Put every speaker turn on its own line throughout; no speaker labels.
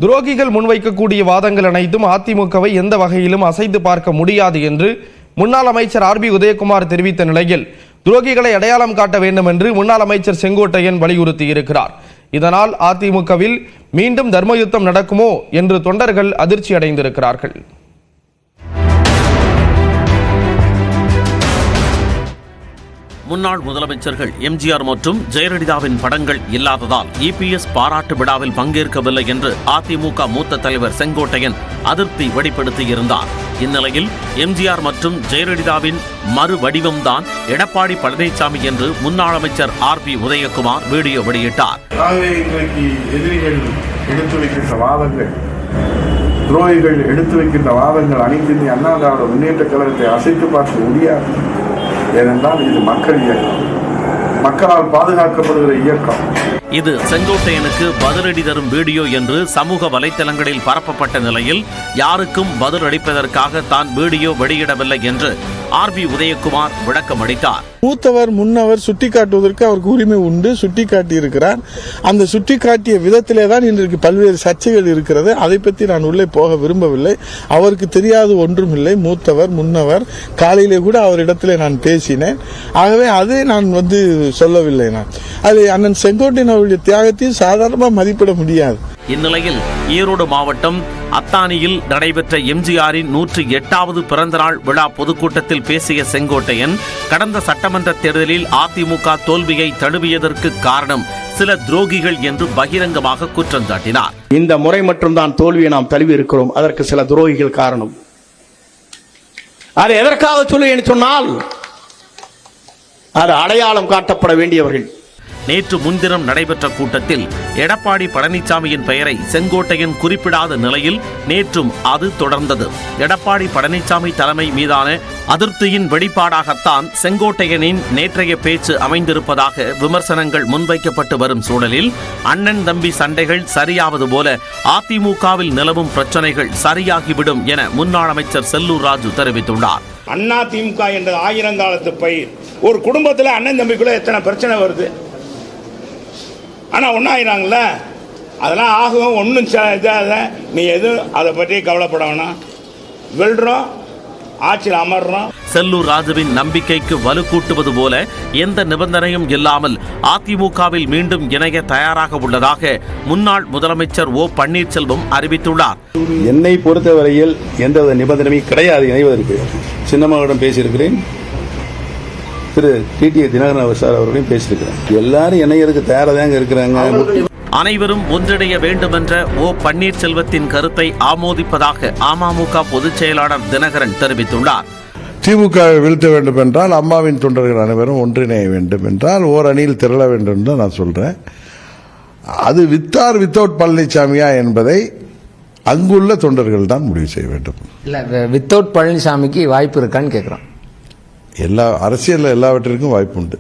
துரோகிகள் முன்வைக்கக்கூடிய வாதங்கள் அனைத்தும் அதிமுகவை எந்த வகையிலும் அசைத்து பார்க்க முடியாது என்று முன்னாள் அமைச்சர் ஆர்பி உதயகுமார் தெரிவித்த நிலையில் துரோகிகளை அடையாளம் காட்ட வேண்டும் என்று முன்னாள் அமைச்சர் செங்கோட்டையன் வலியுறுத்தியிருக்கிறார். இதனால் அதிமுகவில் மீண்டும் தர்மயுத்தம் நடக்குமோ என்று தொண்டர்கள் அதிர்ச்சி அடைந்திருக்கிறார்கள்.
முன்னாள் முதலமைச்சர்கள் எம்ஜிஆர் மற்றும் ஜெயலலிதாவின் படங்கள் இல்லாததால் இபிஎஸ் பாராட்டு விழாவில் பங்கேற்கவில்லை என்று அதிமுக மூத்த தலைவர் செங்கோட்டையன் அதிருப்தி வெளிப்படுத்தியிருந்தார். இந்நிலையில் எம்ஜிஆர் மற்றும் ஜெயலலிதாவின் மறு வடிவம்தான் எடப்பாடி பழனிசாமி என்று முன்னாள் அமைச்சர் ஆர்பி உதயகுமார் வீடியோ வெளியிட்டார்.
எதிரிகள் எடுத்து வைக்கின்ற வாதங்கள், துரோகிகள் எடுத்து வைக்கின்ற வாதங்கள் அனைத்து இந்திய அண்ணா திராவிட முன்னேற்ற கழகத்தை அசைத்து பார்க்க முடியாது. ஏனென்றால் இது மக்கள் இயக்கம், மக்களால் பாதுகாக்கப்படுகிற இயக்கம்.
இது செங்கோட்டையனுக்கு பதிலடி தரும் வீடியோ என்று சமூக வலைதளங்களில் பரப்பப்பட்ட நிலையில் யாருக்கும் பதில் அளிப்பதற்காக தான் வீடியோ வெளியிடவில்லை என்று ஆர்பி உதயகுமார் விளக்கம் அளித்தார்.
மூத்தவர் முன்னவர் சுட்டிக்காட்டுவதற்கு அவருக்கு உரிமை உண்டு, சுட்டிக்காட்டி இருக்கிறார். அந்த சுட்டிக்காட்டிய விதத்திலே தான் இன்றைக்கு பல்வேறு சர்ச்சைகள் இருக்கிறது. அதை பற்றி நான் உள்ளே போக விரும்பவில்லை. அவருக்கு தெரியாது ஒன்றும் இல்லை. மூத்தவர் முன்னவர், காலையிலே கூட அவரிடத்திலே நான் பேசினேன். ஆகவே அதை நான் சொல்லவில்லை. நான் அது அண்ணன் செங்கோட்டையன் அவருடைய தியாகத்தையும் சாதாரணமாக மதிப்பிட முடியாது.
இந்நிலையில் ஈரோடு மாவட்டம் அத்தானியில் நடைபெற்ற எம்ஜிஆரின் 108வது பிறந்தநாள் விழா பொதுக்கூட்டத்தில் பேசிய செங்கோட்டையன், கடந்த சட்டமன்ற தேர்தலில் அதிமுக தோல்வியை தழுவியதற்கு காரணம் சில துரோகிகள் என்று பகிரங்கமாக குற்றம் சாட்டினார்.
இந்த முறை மட்டும்தான் தோல்வியை நாம் தழுவி இருக்கிறோம். அதற்கு சில துரோகிகள் காரணம். அது எதற்காக சொல்லுவேன் சொன்னால், அது அடையாளம் காட்டப்பட வேண்டியவர்கள்.
நேற்று முன்தினம் நடைபெற்ற கூட்டத்தில் எடப்பாடி பழனிசாமியின் பெயரை செங்கோட்டையன் குறிப்பிடாத நிலையில் நேற்றும் அது தொடர்ந்தது. எடப்பாடி பழனிசாமி தலைமை மீதான அதிருப்தியின் வெளிப்பாடாகத்தான் செங்கோட்டையனின் நேற்றைய பேச்சு அமைந்திருப்பதாக விமர்சனங்கள் முன்வைக்கப்பட்டு வரும் சூழலில் அண்ணன் தம்பி சண்டைகள் சரியாவது போல அதிமுகவில் நிலவும் பிரச்சனைகள் சரியாகிவிடும் என முன்னாள் அமைச்சர் செல்லூர் ராஜு தெரிவித்துள்ளார்.
அதிமுக என்ற ஆயிரங்காலத்து பயிர். ஒரு குடும்பத்தில் அண்ணன் தம்பிக்குள்ள எத்தனை பிரச்சனை வருது, ஆனால் ஒன்றாயிராங்கள, அதெல்லாம் ஆகும். ஒன்றும் இதாக நீ எதுவும் அதை பற்றி கவலைப்பட வேணாம். வெல்றோம், ஆட்சியில் அமர்றோம்.
செல்லூர் ராஜுவின் நம்பிக்கைக்கு வலு கூட்டுவது போல எந்த நிபந்தனையும் இல்லாமல் அதிமுகவில் மீண்டும் இணைய தயாராக உள்ளதாக முன்னாள் முதலமைச்சர் ஓ பன்னீர்செல்வம் அறிவித்துள்ளார்.
என்னை பொறுத்தவரையில் எந்த நிபந்தனையும் கிடையாது இணைவதற்கு. சின்னம்மாவிடம் பேசியிருக்கிறேன், திரு டிடி தினகரன் சார் அவர்களையும் பேசியிருக்கிறேன். எல்லாரும் இணையதுக்கு தயாராக இருக்கிறாங்க.
அனைவரும் ஒன்றிணைய வேண்டும் என்ற ஓ பன்னீர்செல்வத்தின் கருத்தை ஆமோதிப்பதாக அமமுக பொதுச் செயலாளர் தினகரன் தெரிவித்துள்ளார்.
திமுகவை வீழ்த்த வேண்டும் என்றால் அம்மாவின் தொண்டர்கள் அனைவரும் ஒன்றிணைய வேண்டும் என்றால் ஓர் அணியில் திரள வேண்டும் என்று நான் சொல்றேன். அது வித்தார் வித்தவுட் பழனிசாமியா என்பதை அங்குள்ள தொண்டர்கள் தான் முடிவு செய்ய வேண்டும்.
இல்ல, வித்தவுட் பழனிசாமிக்கு வாய்ப்பு இருக்கான்னு கேட்கிறோம்.
எல்லா அரசியல் எல்லாவற்றிற்கும் வாய்ப்பு உண்டு.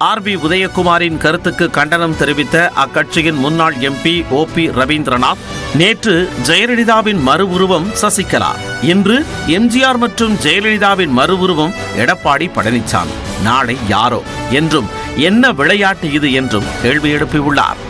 ஆர்பி உதயகுமாரின் கருத்துக்கு கண்டனம் தெரிவித்த அக்கட்சியின் முன்னாள் எம்பி ஓபி ரவீந்திரநாத், நேற்று ஜெயலலிதாவின் மறு உருவம் சசிகலா, இன்று எம்ஜிஆர் மற்றும் ஜெயலலிதாவின் மறு உருவம் எடப்பாடி பழனிசாமி, நாளை யாரோ என்றும் என்ன விளையாட்டு இது என்றும் கேள்வி எழுப்பியுள்ளார்.